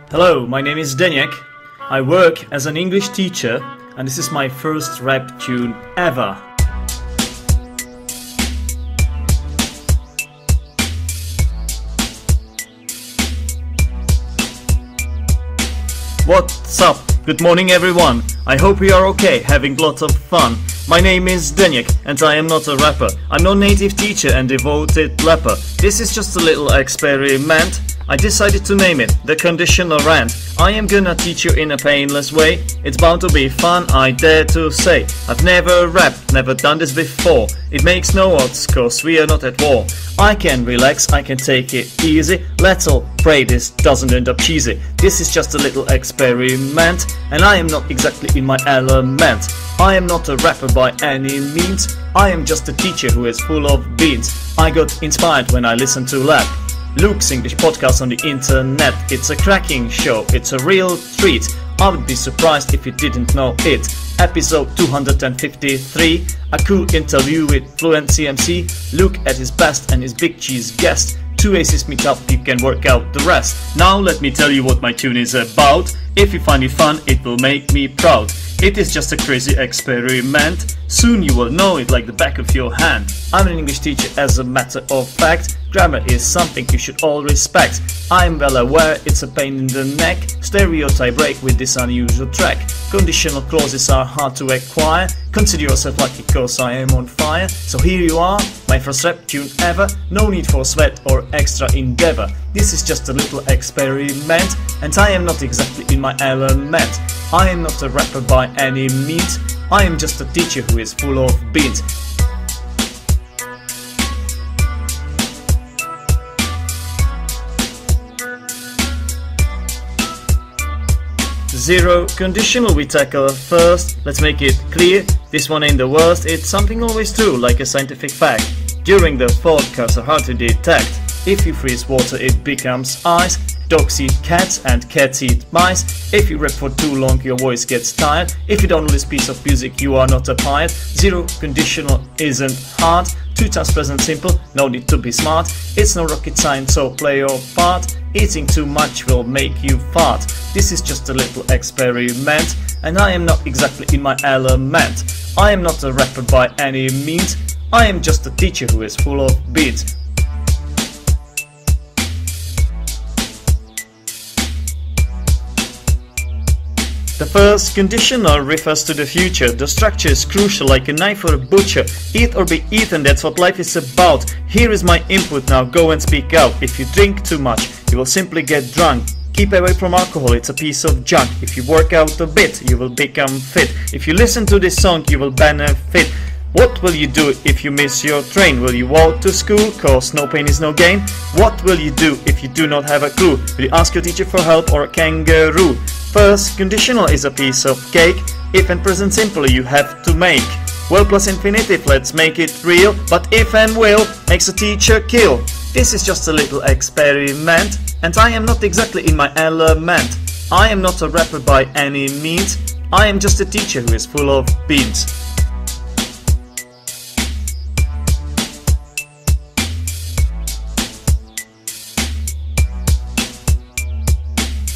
Hello, my name is Deniek. I work as an English teacher and this is my first rap tune ever. What's up? Good morning everyone. I hope you are okay, having lots of fun. My name is Deniek and I am not a rapper. I'm no native teacher and devoted rapper. This is just a little experiment. I decided to name it the Conditional Rant. I am gonna teach you in a painless way. It's bound to be fun, I dare to say. I've never rapped, never done this before. It makes no odds, cause we are not at war. I can relax, I can take it easy. Let's all pray this doesn't end up cheesy. This is just a little experiment, and I am not exactly in my element. I am not a rapper by any means. I am just a teacher who is full of beans. I got inspired when I listened to rap. Luke's English podcast on the internet. It's a cracking show, it's a real treat. I would be surprised if you didn't know it. Episode 253, a cool interview with Fluency MC. Luke at his best and his big cheese guest. Two aces meet up, you can work out the rest. Now let me tell you what my tune is about. If you find it fun, it will make me proud. It is just a crazy experiment. Soon you will know it like the back of your hand. I'm an English teacher as a matter of fact. Grammar is something you should all respect. I'm well aware it's a pain in the neck. Stereotype break with this unusual track. Conditional clauses are hard to acquire. Consider yourself lucky cause I am on fire. So here you are, my first rap tune ever. No need for sweat or extra endeavor. This is just a little experiment, and I am not exactly in my element. I am not a rapper by any means. I am just a teacher who is full of beans. Zero conditional we tackle first. Let's make it clear, this one ain't the worst. It's something always true, like a scientific fact. During the forecast are hard to detect. If you freeze water it becomes ice. Dogs eat cats and cats eat mice. If you rap for too long your voice gets tired. If you don't know this piece of music you are not a pirate. Zero conditional isn't hard. Two times present simple, no need to be smart. It's no rocket science, so play your part. Eating too much will make you fart. This is just a little experiment, and I am not exactly in my element. I am not a rapper by any means. I am just a teacher who is full of beats. The first conditional refers to the future. The structure is crucial, like a knife or a butcher. Eat or be eaten, that's what life is about. Here is my input, now go and speak out. If you drink too much, you will simply get drunk. Keep away from alcohol, it's a piece of junk. If you work out a bit, you will become fit. If you listen to this song, you will benefit. What will you do if you miss your train? Will you walk to school? Cause no pain is no gain. What will you do if you do not have a clue? Will you ask your teacher for help or a kangaroo? First conditional is a piece of cake. If and present simple you have to make. Will plus infinitive, let's make it real. But if and will makes a teacher kill. This is just a little experiment, and I am not exactly in my element. I am not a rapper by any means. I am just a teacher who is full of beans.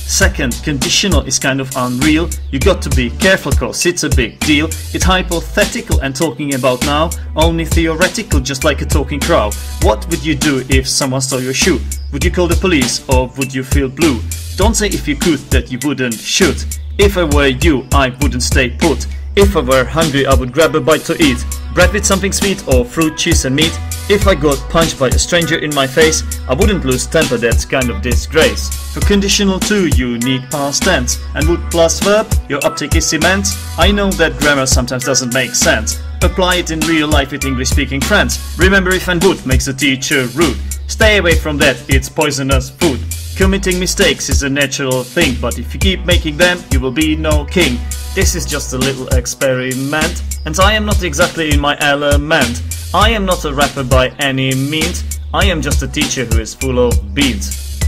Second conditional is kind of unreal. You got to be careful cause it's a big deal. It's hypothetical and talking about now. Only theoretical, just like a talking crow. What would you do if someone stole your shoe? Would you call the police or would you feel blue? Don't say if you could that you wouldn't shoot. If I were you, I wouldn't stay put. If I were hungry I would grab a bite to eat. Bread with something sweet or fruit, cheese and meat. If I got punched by a stranger in my face, I wouldn't lose temper, that's kind of disgrace. For conditional 2 you need past tense, and would plus verb, your uptake is immense. I know that grammar sometimes doesn't make sense. Apply it in real life with English speaking friends. Remember if and would makes a teacher rude. Stay away from that, it's poisonous food. Committing mistakes is a natural thing, but if you keep making them, you will be no king. This is just a little experiment, and I am not exactly in my element. I am not a rapper by any means. I am just a teacher who is full of beans.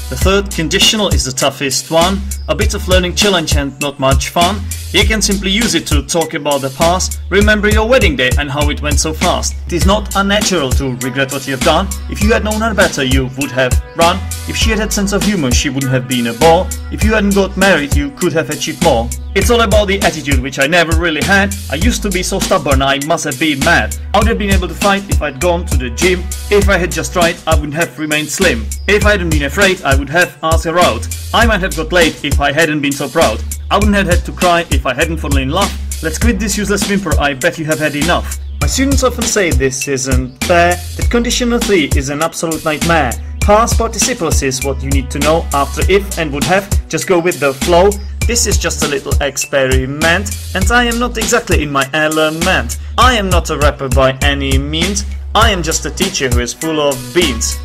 The third conditional is the toughest one. A bit of learning challenge and not much fun. You can simply use it to talk about the past, remember your wedding day and how it went so fast. It is not unnatural to regret what you have done. If you had known her better, you would have run. If she had had sense of humor, she wouldn't have been a bore. If you hadn't got married, you could have achieved more. It's all about the attitude, which I never really had. I used to be so stubborn, I must have been mad. I would have been able to fight if I'd gone to the gym. If I had just tried, I wouldn't have remained slim. If I hadn't been afraid, I would have asked her out. I might have got laid if I hadn't been so proud. I wouldn't have had to cry if I hadn't fallen in love. Let's quit this useless whimper, I bet you have had enough. My students often say this isn't fair, that conditional 3 is an absolute nightmare. Past participles is what you need to know. After if and would have, just go with the flow. This is just a little experiment, and I am not exactly in my element. I am not a rapper by any means. I am just a teacher who is full of beans.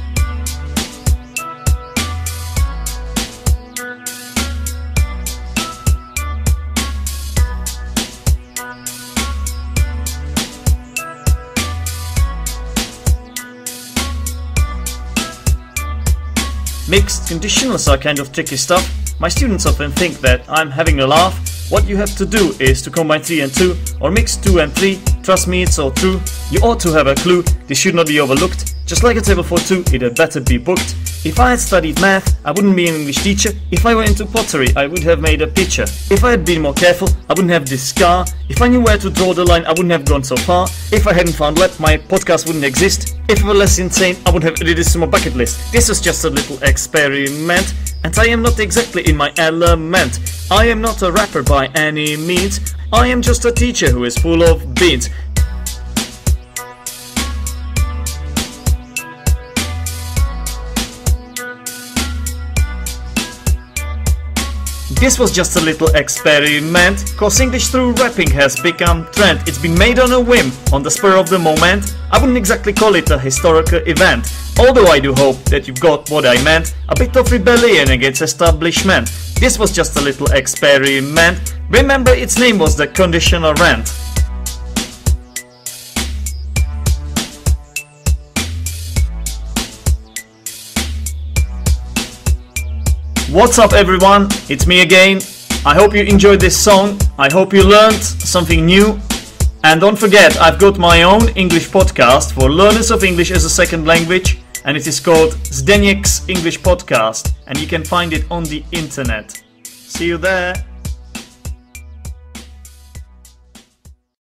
Mixed conditionals are kind of tricky stuff. My students often think that I'm having a laugh. What you have to do is to combine 3 and 2, or mix 2 and 3. Trust me, it's all true. You ought to have a clue, this should not be overlooked. Just like a table for 2, it had better be booked. If I had studied math, I wouldn't be an English teacher. If I went into pottery, I would have made a picture. If I had been more careful, I wouldn't have this scar. If I knew where to draw the line, I wouldn't have gone so far. If I hadn't found lab, my podcast wouldn't exist. If I were less insane, I would have added this to my bucket list. This was just a little experiment, and I am not exactly in my element. I am not a rapper by any means. I am just a teacher who is full of beans. This was just a little experiment, cause English through rapping has become trend. It's been made on a whim, on the spur of the moment. I wouldn't exactly call it a historical event, although I do hope that you've got what I meant. A bit of rebellion against establishment. This was just a little experiment. Remember, its name was the Conditional Rant. What's up everyone, it's me again. I hope you enjoyed this song, I hope you learned something new. And don't forget, I've got my own English podcast for learners of English as a second language, and it is called Zdeněk's English Podcast, and you can find it on the internet. See you there.